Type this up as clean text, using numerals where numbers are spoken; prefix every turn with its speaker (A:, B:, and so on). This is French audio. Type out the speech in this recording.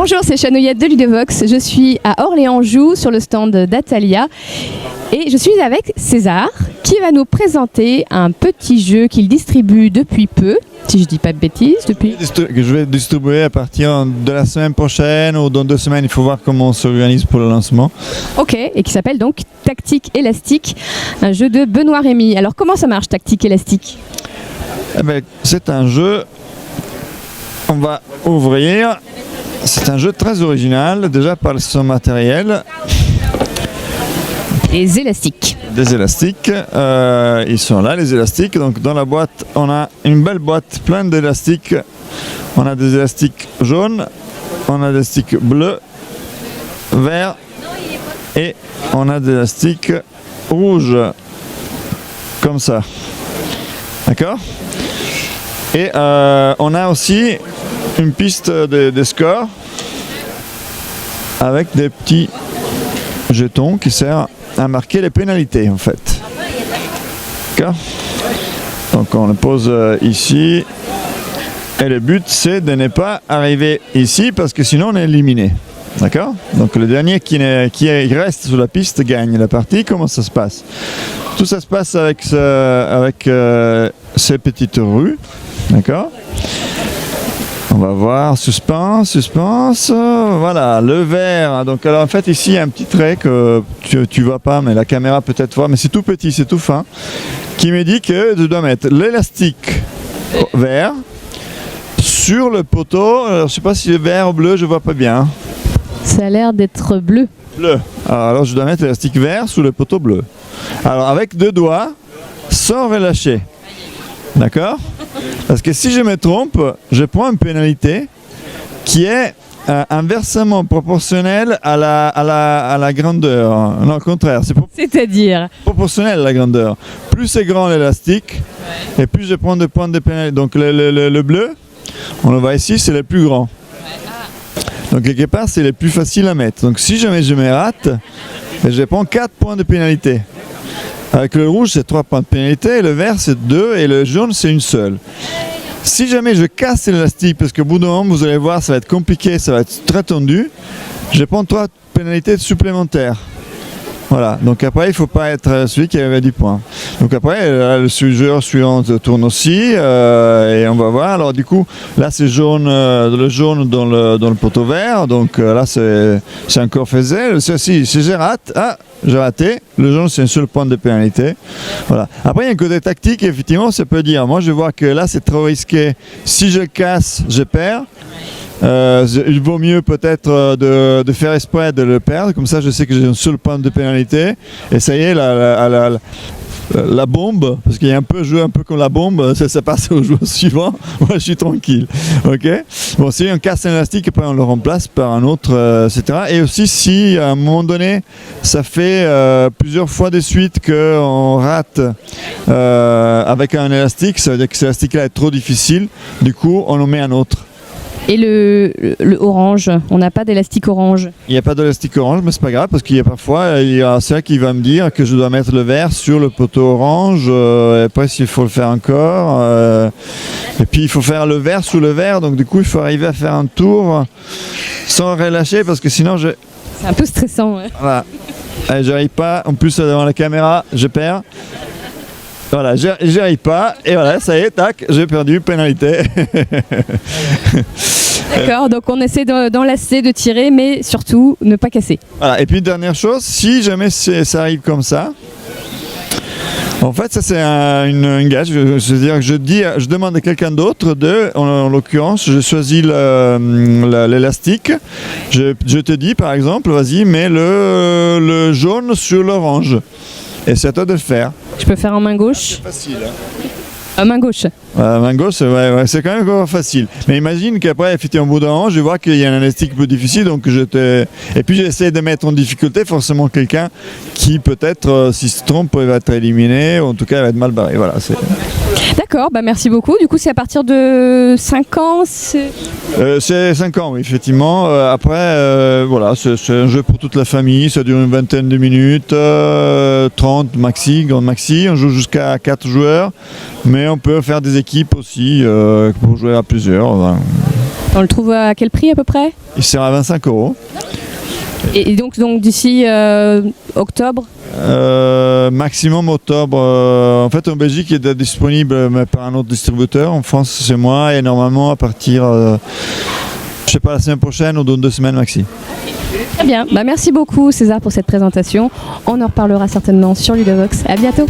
A: Bonjour, c'est Chanouillette de Ludovox. Je suis à Orléans-Joux sur le stand d'Atalia et je suis avec César qui va nous présenter un petit jeu qu'il distribue depuis peu, si je dis pas de bêtises, depuis...
B: Que je vais distribuer à partir de la semaine prochaine ou dans 2 semaines, il faut voir comment on s'organise pour le lancement.
A: Ok, et qui s'appelle donc Tactique Élastique, un jeu de Benoît Rémy. Alors comment ça marche Tactique Élastique?
B: C'est un jeu, on va ouvrir, c'est un jeu très original, déjà par son matériel.
A: Les élastiques.
B: Des élastiques, ils sont là les élastiques, donc dans la boîte on a une belle boîte pleine d'élastiques, on a des élastiques jaunes, on a des élastiques bleus, verts et on a des élastiques rouges, comme ça, d'accord? Et on a aussi une piste de score avec des petits jetons qui servent à marquer les pénalités en fait. D'accord? Donc on le pose ici et le but c'est de ne pas arriver ici parce que sinon on est éliminé. D'accord? Donc le dernier qui reste sur la piste gagne la partie. Comment ça se passe? Tout ça se passe avec ces petites rues. D'accord? On va voir, suspense, voilà, le vert. Donc alors en fait ici il y a un petit trait que tu vois pas, mais la caméra peut-être voit, mais c'est tout petit, c'est tout fin, qui me dit que je dois mettre l'élastique vert sur le poteau. Alors je sais pas si c'est vert ou bleu, je vois pas bien.
A: Ça a l'air d'être bleu.
B: Bleu. Alors je dois mettre l'élastique vert sous le poteau bleu. Alors avec 2 doigts, sans relâcher. D'accord? Parce que si je me trompe, je prends une pénalité qui est inversement proportionnelle à la grandeur. Non, au contraire,
A: C'est-à-dire
B: proportionnel à la grandeur. Plus c'est grand l'élastique, et plus je prends de points de pénalité. Donc le bleu, on le voit ici, c'est le plus grand. Donc quelque part, c'est le plus facile à mettre. Donc si jamais je me rate, je prends 4 points de pénalité. Avec le rouge, c'est 3 points de pénalité, le vert, c'est 2, et le jaune, c'est une seule. Si jamais je casse l'élastique, parce qu'au bout d'un moment, vous allez voir, ça va être compliqué, ça va être très tendu, je prends 3 pénalités supplémentaires. Voilà, donc après, il ne faut pas être celui qui avait 10 points. Donc après, le joueur suivant tourne aussi, et on va voir. Alors du coup, là, c'est jaune, le jaune dans le poteau vert, donc là, c'est encore faisable. Si je rate, j'ai raté, le jaune, c'est un seul point de pénalité. Voilà. Après, il y a un côté tactique, effectivement, ça peut dire, moi, je vois que là, c'est trop risqué. Si je casse, je perds. Il vaut mieux peut-être de faire exprès de le perdre, comme ça je sais que j'ai un seul point de pénalité et ça y est, la bombe, parce qu'il y a un peu joué un peu comme la bombe, ça passe au joueur suivant. Moi je suis tranquille, ok? Bon, si on casse un élastique, après on le remplace par un autre, etc. Et aussi si à un moment donné ça fait plusieurs fois de suite qu'on rate avec un élastique, ça veut dire que cet élastique là est trop difficile, du coup on en met un autre.
A: Et le orange, on n'a pas d'élastique orange.
B: Il n'y a pas d'élastique orange, mais c'est pas grave parce qu'il y a parfois, il y a ça qui va me dire que je dois mettre le vert sur le poteau orange. Et après, s'il faut le faire encore, et puis il faut faire le vert sous le vert. Donc du coup, il faut arriver à faire un tour sans relâcher parce que sinon,
A: c'est un peu stressant. Ouais.
B: Voilà, j'arrive pas. En plus, devant la caméra, je perds. Voilà, j'y arrive pas, et voilà, ça y est, tac, j'ai perdu, pénalité.
A: D'accord, donc on essaie d'enlacer, de tirer, mais surtout ne pas casser.
B: Voilà, et puis dernière chose, si jamais ça arrive comme ça, en fait ça c'est une gage, c'est-à-dire que je demande à quelqu'un d'autre en l'occurrence, je choisis l'élastique, je te dis par exemple, vas-y, mets le jaune sur l'orange. Et c'est à toi de le faire.
A: Je peux faire en main gauche?
B: C'est facile. Hein.
A: À main gauche.
B: Main gauche, ouais, c'est quand même encore facile. Mais imagine qu'après, effectivement, au bout d'un moment, je vois qu'il y a un élastique plus difficile, donc et puis j'essaie de mettre en difficulté forcément quelqu'un qui peut-être, s'il se trompe, il va être éliminé, ou en tout cas, il va être mal barré. Voilà.
A: D'accord, merci beaucoup. Du coup, c'est à partir de 5 ans?
B: C'est 5 ans, oui, effectivement. Après, voilà, c'est un jeu pour toute la famille, ça dure une vingtaine de minutes, 30 maxi, grande maxi. On joue jusqu'à 4 joueurs, mais on peut faire des équipes aussi pour jouer à plusieurs. Voilà.
A: On le trouve à quel prix à peu près?
B: Il sert à 25 €.
A: Et donc d'ici octobre?
B: Maximum octobre. En fait, en Belgique, il est disponible mais par un autre distributeur. En France, c'est moi. Et normalement, à partir, je sais pas, la semaine prochaine ou dans 2 semaines maxi.
A: Très bien. Bah, merci beaucoup César pour cette présentation. On en reparlera certainement sur Ludovox. À bientôt.